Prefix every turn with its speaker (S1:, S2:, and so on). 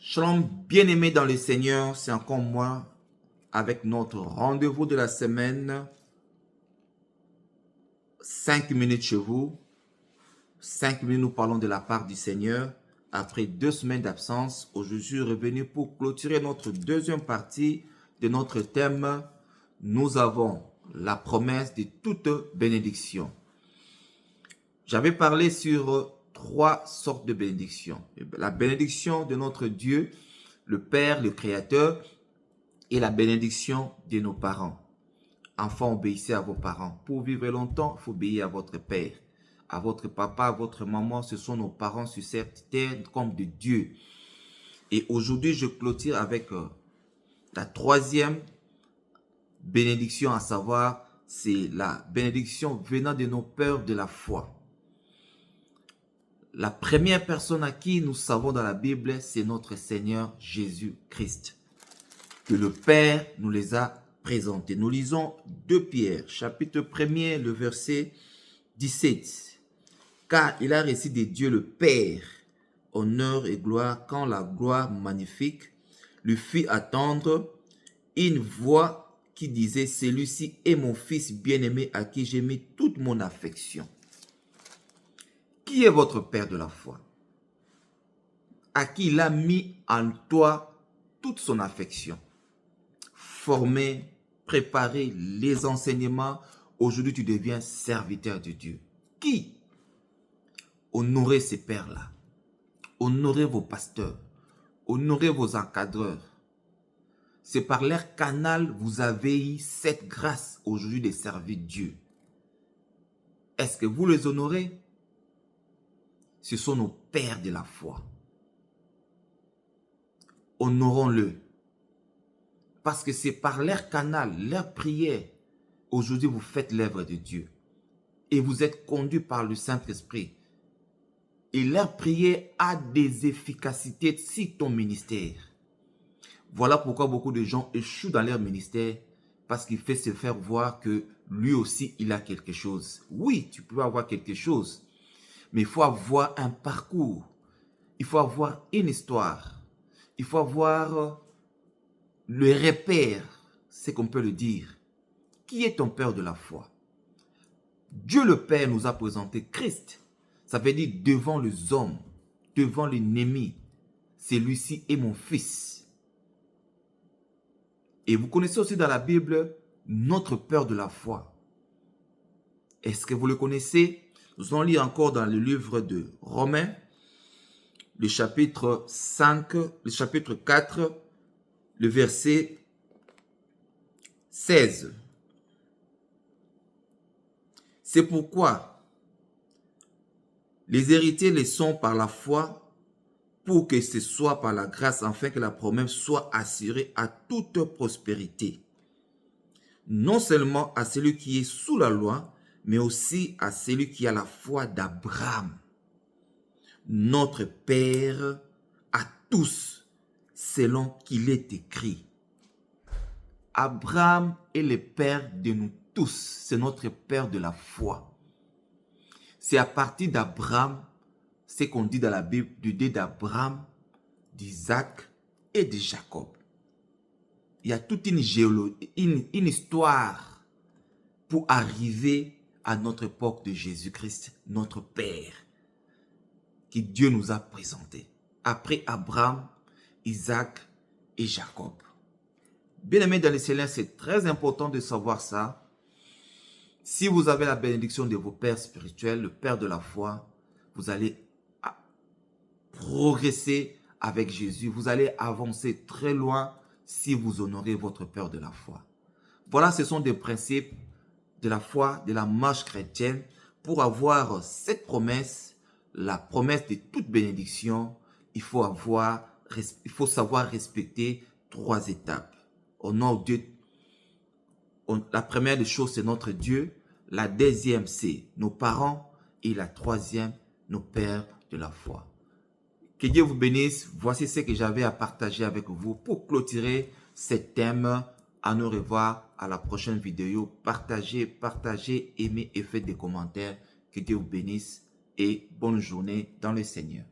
S1: Shalom, bien-aimés dans le Seigneur, c'est encore moi avec notre rendez-vous de la semaine. 5 minutes chez vous. 5 minutes, nous parlons de la part du Seigneur. Après 2 semaines d'absence, aujourd'hui, je suis revenu pour clôturer notre deuxième partie de notre thème. Nous avons la promesse de toute bénédiction. J'avais parlé sur 3 sortes de bénédictions. La bénédiction de notre Dieu, le Père, le Créateur, et la bénédiction de nos parents. Enfants, obéissez à vos parents. Pour vivre longtemps, il faut obéir à votre Père, à votre papa, à votre maman. Ce sont nos parents sur cette terre comme de Dieu. Et aujourd'hui, je clôture avec la troisième bénédiction, à savoir, c'est la bénédiction venant de nos pères de la foi. La première personne à qui nous savons dans la Bible, c'est notre Seigneur Jésus-Christ, que le Père nous les a présentés. Nous lisons 2 Pierre, chapitre 1er, le verset 17. Car il a reçu de Dieu le Père, honneur et gloire, quand la gloire magnifique lui fit attendre une voix qui disait, celui-ci est mon fils bien-aimé à qui j'ai mis toute mon affection. Qui est votre Père de la foi? À qui il a mis en toi toute son affection. Formé, préparé les enseignements. Aujourd'hui, tu deviens serviteur de Dieu. Qui? Honorez ces pères-là. Honorez vos pasteurs. Honorez vos encadreurs. C'est par leur canal vous avez eu cette grâce aujourd'hui de servir Dieu. Est-ce que vous les honorez? Ce sont nos pères de la foi. Honorons-le. Parce que c'est par leur canal, leur prière, aujourd'hui vous faites l'œuvre de Dieu. Et vous êtes conduits par le Saint-Esprit. Et leur prière a des efficacités sur ton ministère. Voilà pourquoi beaucoup de gens échouent dans leur ministère. Parce qu'il fait se faire voir que lui aussi il a quelque chose. Oui, tu peux avoir quelque chose. Mais il faut avoir un parcours. Il faut avoir une histoire. Il faut avoir le repère, c'est qu'on peut le dire. Qui est ton Père de la foi? Dieu le Père nous a présenté Christ. Ça veut dire devant les hommes, devant l'ennemi. Celui-ci est mon fils. Et vous connaissez aussi dans la Bible notre Père de la foi. Est-ce que vous le connaissez? Nous allons lire encore dans le livre de Romains, le chapitre 5, le chapitre 4, le verset 16. C'est pourquoi les héritiers les sont par la foi, pour que ce soit par la grâce, afin que la promesse soit assurée à toute prospérité. Non seulement à celui qui est sous la loi, mais aussi à celui qui a la foi d'Abraham, notre Père à tous, selon qu'il est écrit. Abraham est le Père de nous tous, c'est notre Père de la foi. C'est à partir d'Abraham, c'est qu'on dit dans la Bible, du Dieu d'Abraham, d'Isaac et de Jacob. Il y a toute une histoire pour arriver à notre époque de Jésus-Christ, notre Père, que Dieu nous a présenté. Après Abraham, Isaac et Jacob. Bien-aimés dans le Seigneur, c'est très important de savoir ça. Si vous avez la bénédiction de vos pères spirituels, le Père de la foi, vous allez progresser avec Jésus. Vous allez avancer très loin si vous honorez votre Père de la foi. Voilà, ce sont des principes de la foi, de la marche chrétienne. Pour avoir cette promesse, la promesse de toute bénédiction, il faut savoir respecter 3 étapes. Honore Dieu. La première des choses, c'est notre Dieu. La deuxième, c'est nos parents. Et la troisième, nos pères de la foi. Que Dieu vous bénisse. Voici ce que j'avais à partager avec vous pour clôturer ce thème. À nous revoir à la prochaine vidéo. Partagez, aimez et faites des commentaires. Que Dieu vous bénisse et bonne journée dans le Seigneur.